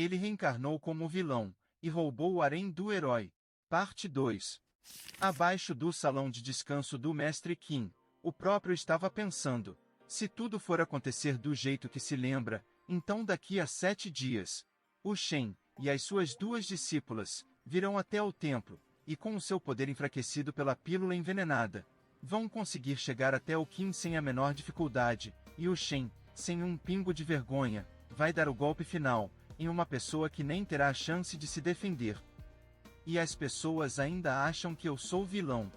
Ele reencarnou como vilão, e roubou o harém do herói. Parte 2. Abaixo do salão de descanso do Mestre Qin, o próprio estava pensando: se tudo for acontecer do jeito que se lembra, então daqui a 7 dias, o Shen e as suas 2 discípulas virão até o templo, e com o seu poder enfraquecido pela pílula envenenada, vão conseguir chegar até o Qin sem a menor dificuldade, e o Shen, sem um pingo de vergonha, vai dar o golpe final em uma pessoa que nem terá a chance de se defender. E as pessoas ainda acham que eu sou vilão.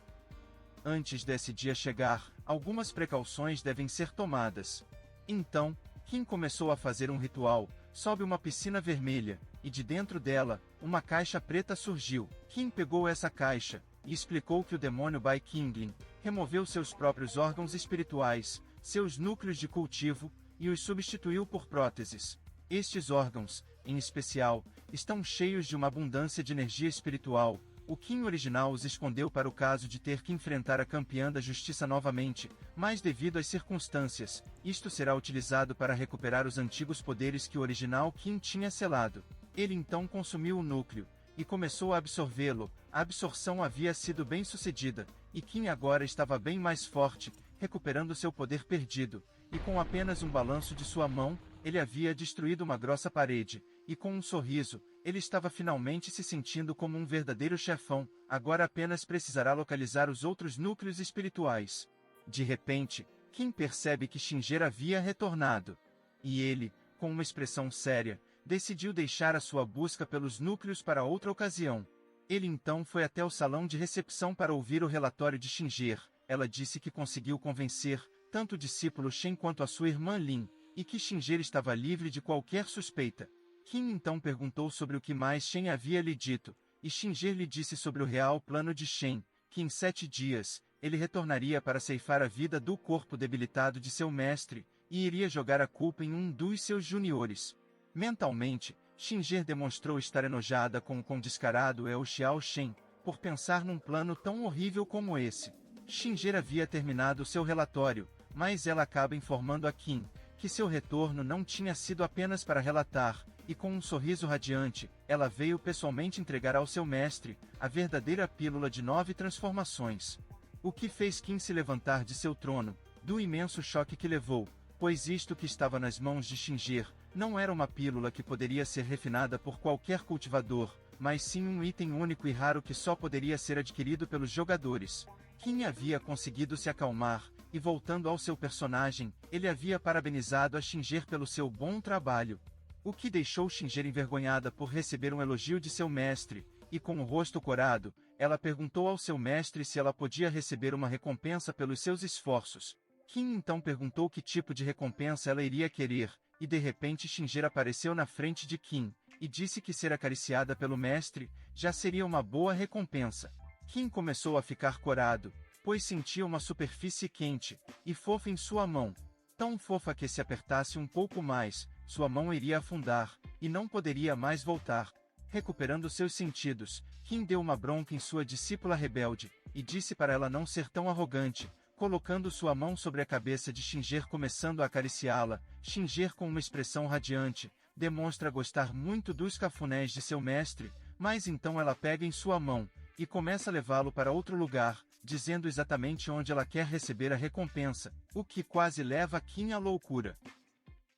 Antes desse dia chegar, algumas precauções devem ser tomadas. Então, Qin começou a fazer um ritual, sob uma piscina vermelha, e de dentro dela, uma caixa preta surgiu. Qin pegou essa caixa, e explicou que o demônio Bai Qingling removeu seus próprios órgãos espirituais, seus núcleos de cultivo, e os substituiu por próteses. Estes órgãos, em especial, estão cheios de uma abundância de energia espiritual. O Qin original os escondeu para o caso de ter que enfrentar a campeã da justiça novamente, mas devido às circunstâncias, isto será utilizado para recuperar os antigos poderes que o original Qin tinha selado. Ele então consumiu o núcleo, e começou a absorvê-lo. A absorção havia sido bem sucedida, e Qin agora estava bem mais forte, recuperando seu poder perdido, e com apenas um balanço de sua mão, ele havia destruído uma grossa parede, e com um sorriso, ele estava finalmente se sentindo como um verdadeiro chefão. Agora apenas precisará localizar os outros núcleos espirituais. De repente, Qin percebe que Xinger havia retornado. E ele, com uma expressão séria, decidiu deixar a sua busca pelos núcleos para outra ocasião. Ele então foi até o salão de recepção para ouvir o relatório de Xinger. Ela disse que conseguiu convencer tanto o discípulo Shen quanto a sua irmã Lin, e que Xinger estava livre de qualquer suspeita. Qin então perguntou sobre o que mais Shen havia lhe dito, e Xinger lhe disse sobre o real plano de Shen, que em 7 dias, ele retornaria para ceifar a vida do corpo debilitado de seu mestre, e iria jogar a culpa em um dos seus juniores. Mentalmente, Xinger demonstrou estar enojada com o quão descarado é o Xiao Shen, por pensar num plano tão horrível como esse. Xinger havia terminado seu relatório, mas ela acaba informando a Qin que seu retorno não tinha sido apenas para relatar, e com um sorriso radiante, ela veio pessoalmente entregar ao seu mestre a verdadeira pílula de 9 transformações. O que fez Qin se levantar de seu trono, do imenso choque que levou, pois isto que estava nas mãos de Xinger não era uma pílula que poderia ser refinada por qualquer cultivador, mas sim um item único e raro que só poderia ser adquirido pelos jogadores. Qin havia conseguido se acalmar, e voltando ao seu personagem, ele havia parabenizado a Xinger pelo seu bom trabalho. O que deixou Xinger envergonhada por receber um elogio de seu mestre, e com o rosto corado, ela perguntou ao seu mestre se ela podia receber uma recompensa pelos seus esforços. Qin então perguntou que tipo de recompensa ela iria querer, e de repente Xinger apareceu na frente de Qin, e disse que ser acariciada pelo mestre já seria uma boa recompensa. Qin começou a ficar corado, pois sentia uma superfície quente e fofa em sua mão, tão fofa que se apertasse um pouco mais, sua mão iria afundar, e não poderia mais voltar. Recuperando seus sentidos, Qin deu uma bronca em sua discípula rebelde, e disse para ela não ser tão arrogante, colocando sua mão sobre a cabeça de Xinger começando a acariciá-la. Xinger, com uma expressão radiante, demonstra gostar muito dos cafunés de seu mestre, mas então ela pega em sua mão, e começa a levá-lo para outro lugar, dizendo exatamente onde ela quer receber a recompensa, o que quase leva Qin à loucura.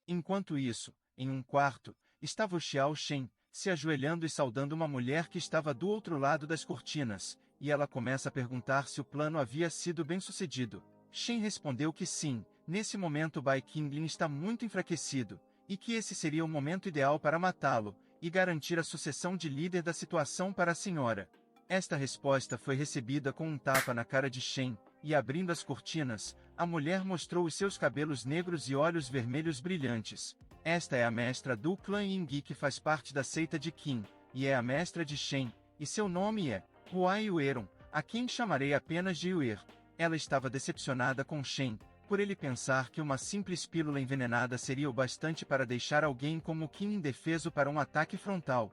Enquanto isso, em um quarto, estava o Xiao Shen, se ajoelhando e saudando uma mulher que estava do outro lado das cortinas, e ela começa a perguntar se o plano havia sido bem sucedido. Shen respondeu que sim. Nesse momento Bai Qingling está muito enfraquecido, e que esse seria o momento ideal para matá-lo, e garantir a sucessão de líder da situação para a senhora. Esta resposta foi recebida com um tapa na cara de Shen, e abrindo as cortinas, a mulher mostrou os seus cabelos negros e olhos vermelhos brilhantes. Esta é a mestra do clã Yingyi que faz parte da seita de Qin, e é a mestra de Shen, e seu nome é Huai Yueron, a quem chamarei apenas de Yuer. Ela estava decepcionada com Shen, por ele pensar que uma simples pílula envenenada seria o bastante para deixar alguém como Qin indefeso para um ataque frontal.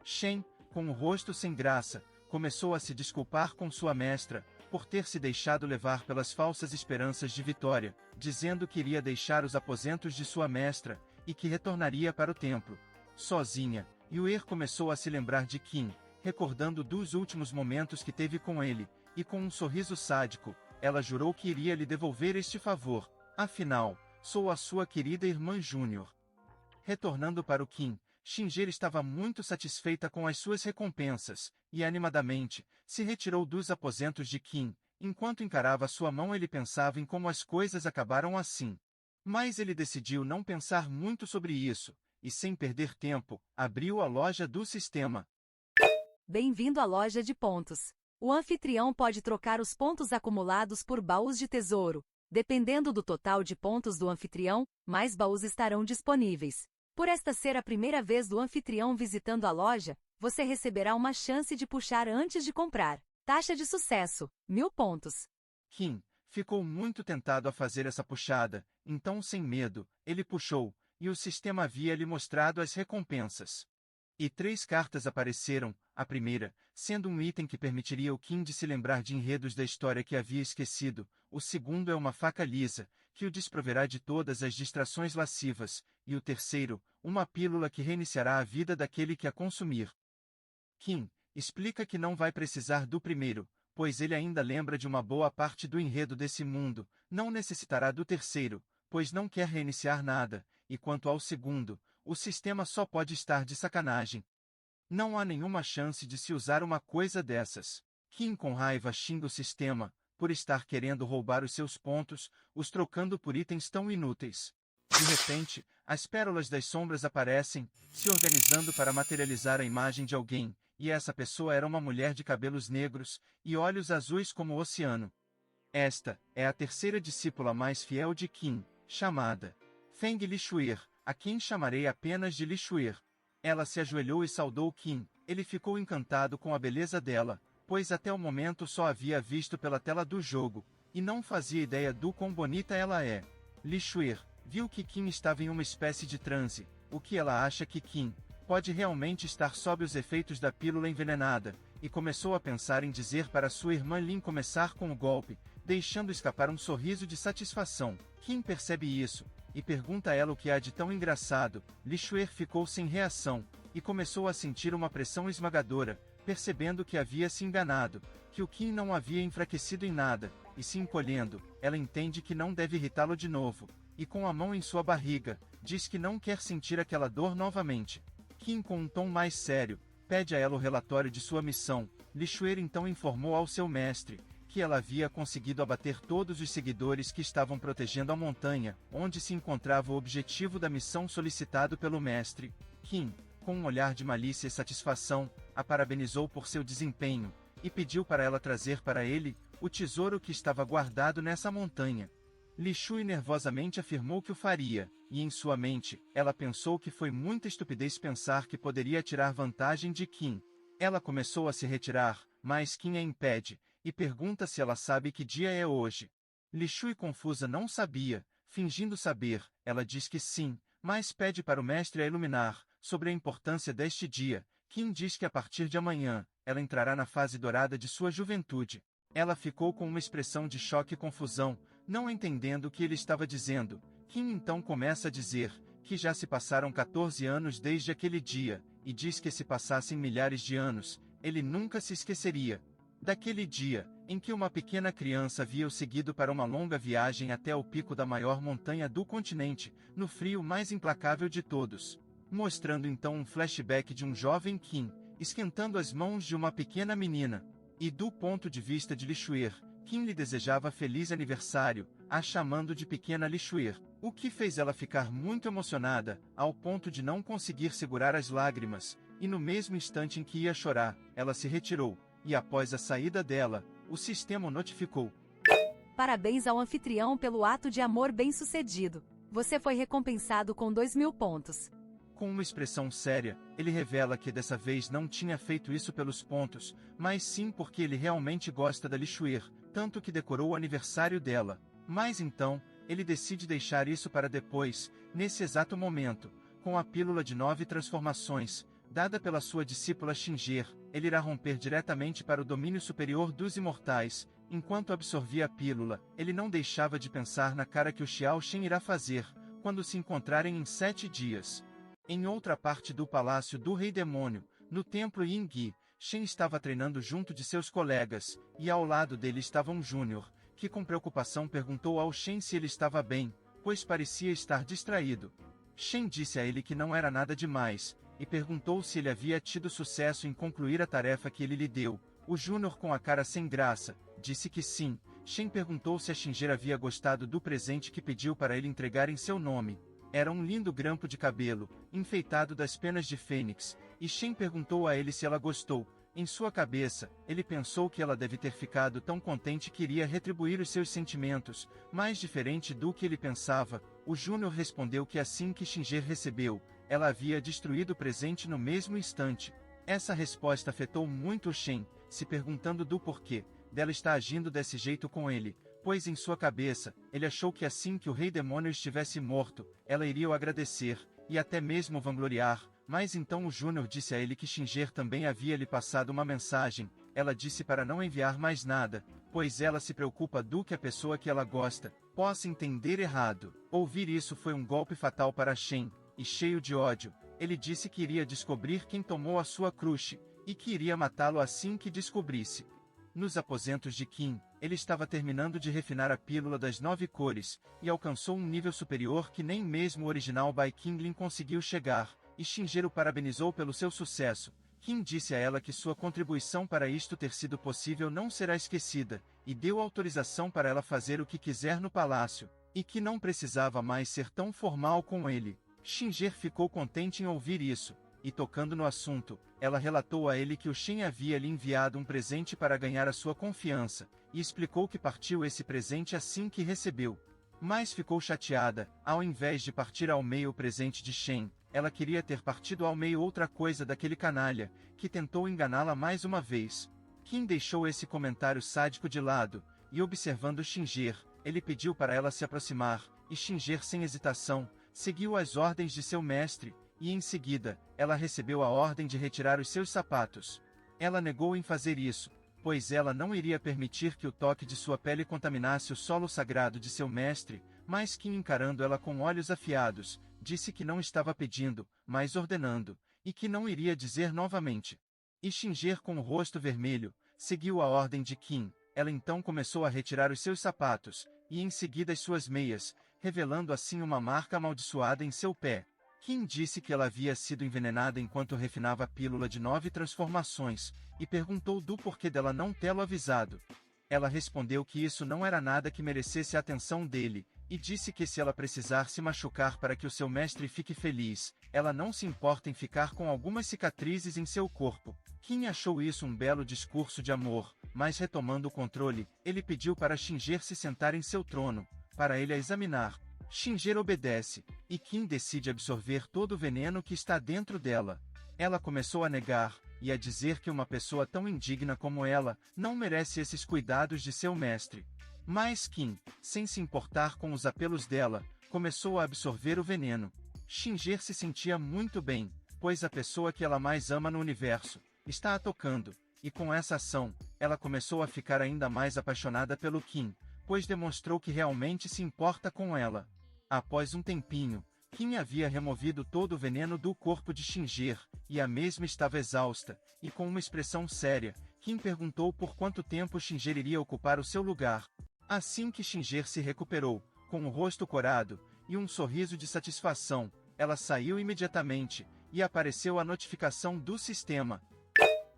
Shen, com o rosto sem graça, começou a se desculpar com sua mestra, por ter se deixado levar pelas falsas esperanças de vitória, dizendo que iria deixar os aposentos de sua mestra, e que retornaria para o templo. Sozinha, Yuer começou a se lembrar de Qin, recordando dos últimos momentos que teve com ele, e com um sorriso sádico, ela jurou que iria lhe devolver este favor. Afinal, sou a sua querida irmã Júnior. Retornando para o Qin, Xinger estava muito satisfeita com as suas recompensas, e animadamente, se retirou dos aposentos de Qin. Enquanto encarava sua mão, ele pensava em como as coisas acabaram assim. Mas ele decidiu não pensar muito sobre isso, e sem perder tempo, abriu a loja do sistema. Bem-vindo à loja de pontos. O anfitrião pode trocar os pontos acumulados por baús de tesouro. Dependendo do total de pontos do anfitrião, mais baús estarão disponíveis. Por esta ser a primeira vez do anfitrião visitando a loja, você receberá uma chance de puxar antes de comprar. Taxa de sucesso: 1000 pontos. Qin ficou muito tentado a fazer essa puxada, então sem medo, ele puxou, e o sistema havia lhe mostrado as recompensas. E 3 cartas apareceram, a primeira, sendo um item que permitiria ao Qin de se lembrar de enredos da história que havia esquecido, o segundo é uma faca lisa, que o desproverá de todas as distrações lascivas, e o terceiro, uma pílula que reiniciará a vida daquele que a consumir. Qin explica que não vai precisar do primeiro, pois ele ainda lembra de uma boa parte do enredo desse mundo, não necessitará do terceiro, pois não quer reiniciar nada, e quanto ao segundo, o sistema só pode estar de sacanagem. Não há nenhuma chance de se usar uma coisa dessas. Qin com raiva xinga o sistema, por estar querendo roubar os seus pontos, os trocando por itens tão inúteis. De repente, as pérolas das sombras aparecem, se organizando para materializar a imagem de alguém, e essa pessoa era uma mulher de cabelos negros, e olhos azuis como o oceano. Esta é a terceira discípula mais fiel de Qin, chamada Feng Lishuer, a quem chamarei apenas de Lishuer. Ela se ajoelhou e saudou Qin. Ele ficou encantado com a beleza dela, pois até o momento só havia visto pela tela do jogo, e não fazia ideia do quão bonita ela é. Lishuer viu que Qin estava em uma espécie de transe, o que ela acha que Qin pode realmente estar sob os efeitos da pílula envenenada, e começou a pensar em dizer para sua irmã Lin começar com o golpe, deixando escapar um sorriso de satisfação. Qin percebe isso, e pergunta a ela o que há de tão engraçado. Lishuer ficou sem reação, e começou a sentir uma pressão esmagadora, percebendo que havia se enganado, que o Qin não havia enfraquecido em nada, e se encolhendo, ela entende que não deve irritá-lo de novo, e com a mão em sua barriga, diz que não quer sentir aquela dor novamente. Qin com um tom mais sério, pede a ela o relatório de sua missão. Lishuer então informou ao seu mestre, que ela havia conseguido abater todos os seguidores que estavam protegendo a montanha, onde se encontrava o objetivo da missão solicitado pelo mestre. Qin, com um olhar de malícia e satisfação, a parabenizou por seu desempenho, e pediu para ela trazer para ele o tesouro que estava guardado nessa montanha. Lishui nervosamente afirmou que o faria, e em sua mente, ela pensou que foi muita estupidez pensar que poderia tirar vantagem de Qin. Ela começou a se retirar, mas Qin a impede, e pergunta se ela sabe que dia é hoje. Lishui confusa não sabia, fingindo saber, ela diz que sim, mas pede para o mestre a iluminar, sobre a importância deste dia. Qin diz que a partir de amanhã, ela entrará na fase dourada de sua juventude. Ela ficou com uma expressão de choque e confusão, não entendendo o que ele estava dizendo. Qin então começa a dizer que já se passaram 14 anos desde aquele dia, e diz que se passassem milhares de anos, ele nunca se esqueceria daquele dia, em que uma pequena criança havia o seguido para uma longa viagem até o pico da maior montanha do continente, no frio mais implacável de todos, mostrando então um flashback de um jovem Qin, esquentando as mãos de uma pequena menina. E do ponto de vista de Lishuer, Qin lhe desejava feliz aniversário, a chamando de pequena Lishuer, o que fez ela ficar muito emocionada, ao ponto de não conseguir segurar as lágrimas, e no mesmo instante em que ia chorar, ela se retirou, e após a saída dela, o sistema notificou. Parabéns ao anfitrião pelo ato de amor bem-sucedido. Você foi recompensado com 2000 pontos. Com uma expressão séria, ele revela que dessa vez não tinha feito isso pelos pontos, mas sim porque ele realmente gosta da Lishuer, tanto que decorou o aniversário dela. Mas então, ele decide deixar isso para depois, nesse exato momento, com a pílula de 9 transformações, dada pela sua discípula Xinger, ele irá romper diretamente para o domínio superior dos imortais. Enquanto absorvia a pílula, ele não deixava de pensar na cara que o Xiao Shen irá fazer, quando se encontrarem em 7 dias. Em outra parte do palácio do Rei Demônio, no templo Yingyi, Shen estava treinando junto de seus colegas, e ao lado dele estava um Júnior, que com preocupação perguntou ao Shen se ele estava bem, pois parecia estar distraído. Shen disse a ele que não era nada demais, e perguntou se ele havia tido sucesso em concluir a tarefa que ele lhe deu. O Júnior, com a cara sem graça, disse que sim. Shen perguntou se a Shinger havia gostado do presente que pediu para ele entregar em seu nome. Era um lindo grampo de cabelo, enfeitado das penas de fênix, e Shen perguntou a ele se ela gostou. Em sua cabeça, ele pensou que ela deve ter ficado tão contente que iria retribuir os seus sentimentos, mas diferente do que ele pensava, o Júnior respondeu que assim que Shinger recebeu, ela havia destruído o presente no mesmo instante. Essa resposta afetou muito o Shen, se perguntando do porquê dela estar agindo desse jeito com ele, pois em sua cabeça, ele achou que assim que o Rei Demônio estivesse morto, ela iria o agradecer, e até mesmo vangloriar, mas então o Júnior disse a ele que Shinger também havia lhe passado uma mensagem. Ela disse para não enviar mais nada, pois ela se preocupa do que a pessoa que ela gosta possa entender errado. Ouvir isso foi um golpe fatal para Shen, e cheio de ódio, ele disse que iria descobrir quem tomou a sua crush, e que iria matá-lo assim que descobrisse. Nos aposentos de Qin, ele estava terminando de refinar a pílula das 9 cores, e alcançou um nível superior que nem mesmo o original Bai Qinglin conseguiu chegar, e Shinger o parabenizou pelo seu sucesso. Qin disse a ela que sua contribuição para isto ter sido possível não será esquecida, e deu autorização para ela fazer o que quiser no palácio, e que não precisava mais ser tão formal com ele. Shinger ficou contente em ouvir isso, e tocando no assunto, ela relatou a ele que o Shen havia lhe enviado um presente para ganhar a sua confiança, e explicou que partiu esse presente assim que recebeu. Mas ficou chateada. Ao invés de partir ao meio o presente de Shen, ela queria ter partido ao meio outra coisa daquele canalha, que tentou enganá-la mais uma vez. Qin deixou esse comentário sádico de lado, e observando Shinger, ele pediu para ela se aproximar, e Shinger sem hesitação, seguiu as ordens de seu mestre, e em seguida, ela recebeu a ordem de retirar os seus sapatos. Ela negou em fazer isso, pois ela não iria permitir que o toque de sua pele contaminasse o solo sagrado de seu mestre, mas Qin, encarando ela com olhos afiados, disse que não estava pedindo, mas ordenando, e que não iria dizer novamente. E Shinger, com o rosto vermelho, seguiu a ordem de Qin. Ela então começou a retirar os seus sapatos, e em seguida as suas meias, revelando assim uma marca amaldiçoada em seu pé. Qin disse que ela havia sido envenenada enquanto refinava a pílula de 9 transformações, e perguntou do porquê dela não tê-lo avisado. Ela respondeu que isso não era nada que merecesse a atenção dele, e disse que se ela precisar se machucar para que o seu mestre fique feliz, ela não se importa em ficar com algumas cicatrizes em seu corpo. Qin achou isso um belo discurso de amor, mas retomando o controle, ele pediu para Shinger se sentar em seu trono, para ele a examinar. Shinger obedece, e Qin decide absorver todo o veneno que está dentro dela. Ela começou a negar, e a dizer que uma pessoa tão indigna como ela, não merece esses cuidados de seu mestre. Mas Qin, sem se importar com os apelos dela, começou a absorver o veneno. Shinger se sentia muito bem, pois a pessoa que ela mais ama no universo, está a tocando, e com essa ação, ela começou a ficar ainda mais apaixonada pelo Qin, pois demonstrou que realmente se importa com ela. Após um tempinho, Qin havia removido todo o veneno do corpo de Shinger, e a mesma estava exausta, e com uma expressão séria, Qin perguntou por quanto tempo Shinger iria ocupar o seu lugar. Assim que Shinger se recuperou, com o rosto corado, e um sorriso de satisfação, ela saiu imediatamente, e apareceu a notificação do sistema.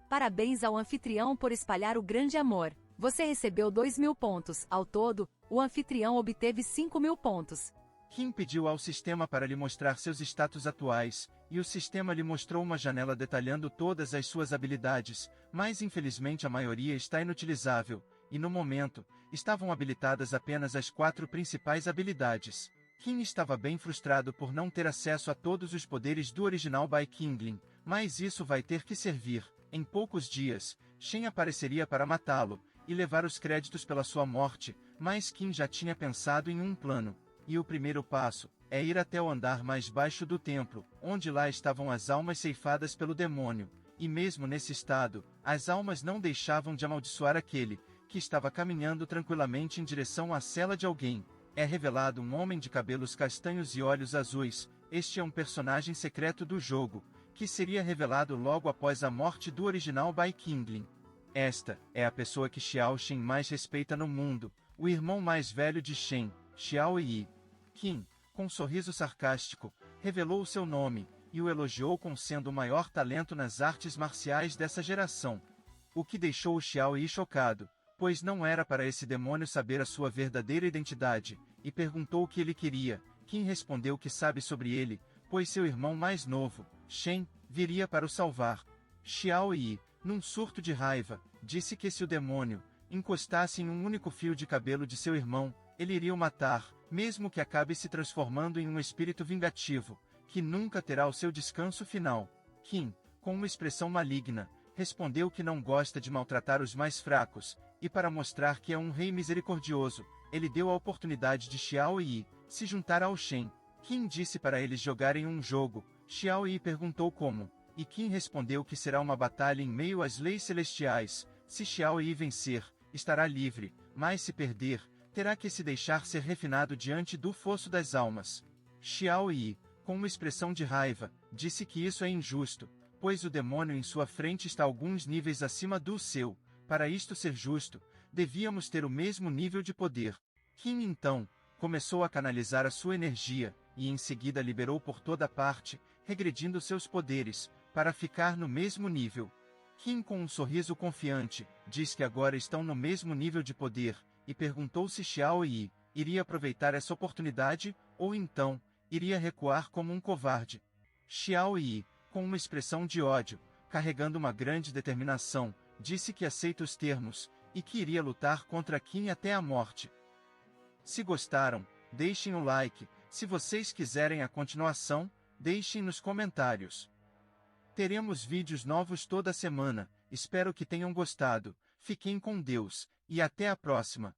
Parabéns ao anfitrião por espalhar o grande amor. Você recebeu 2.000 pontos. Ao todo, o anfitrião obteve 5.000 pontos. Qin pediu ao sistema para lhe mostrar seus status atuais, e o sistema lhe mostrou uma janela detalhando todas as suas habilidades, mas infelizmente a maioria está inutilizável, e no momento, estavam habilitadas apenas as 4 principais habilidades. Qin estava bem frustrado por não ter acesso a todos os poderes do original Bai Qinglin, mas isso vai ter que servir. Em poucos dias, Shen apareceria para matá-lo, e levar os créditos pela sua morte, mas Qin já tinha pensado em um plano. E o primeiro passo é ir até o andar mais baixo do templo, onde lá estavam as almas ceifadas pelo demônio, e mesmo nesse estado, as almas não deixavam de amaldiçoar aquele que estava caminhando tranquilamente em direção à cela de alguém. É revelado um homem de cabelos castanhos e olhos azuis. este é um personagem secreto do jogo, que seria revelado logo após a morte do original Bai Qingling. Esta é a pessoa que Xiao Shen mais respeita no mundo, o irmão mais velho de Shen, Xiao Yi. Qin, com um sorriso sarcástico, revelou o seu nome, e o elogiou como sendo o maior talento nas artes marciais dessa geração. O que deixou o Xiao Yi chocado, pois não era para esse demônio saber a sua verdadeira identidade, e perguntou o que ele queria. Qin respondeu que sabe sobre ele, pois seu irmão mais novo, Shen, viria para o salvar. Xiao Yi, num surto de raiva, disse que se o demônio encostasse em um único fio de cabelo de seu irmão, ele iria o matar, mesmo que acabe se transformando em um espírito vingativo, que nunca terá o seu descanso final. Qin, com uma expressão maligna, respondeu que não gosta de maltratar os mais fracos, e para mostrar que é um rei misericordioso, ele deu a oportunidade de Xiao Yi se juntar ao Shen. Qin disse para eles jogarem um jogo. Xiao Yi perguntou como, e Qin respondeu que será uma batalha em meio às leis celestiais. Se Xiao Yi vencer, estará livre, mas se perder, terá que se deixar ser refinado diante do fosso das almas. Xiao Yi, com uma expressão de raiva, disse que isso é injusto, pois o demônio em sua frente está alguns níveis acima do seu. Para isto ser justo, devíamos ter o mesmo nível de poder. Qin então começou a canalizar a sua energia, e em seguida liberou por toda parte, regredindo seus poderes, para ficar no mesmo nível. Qin, com um sorriso confiante, diz que agora estão no mesmo nível de poder, e perguntou se Xiao Yi iria aproveitar essa oportunidade, ou então iria recuar como um covarde. Xiao Yi, com uma expressão de ódio, carregando uma grande determinação, disse que aceita os termos, e que iria lutar contra Qin até a morte. Se gostaram, deixem o like. Se vocês quiserem a continuação, deixem nos comentários. Teremos vídeos novos toda semana, espero que tenham gostado. Fiquem com Deus, e até a próxima.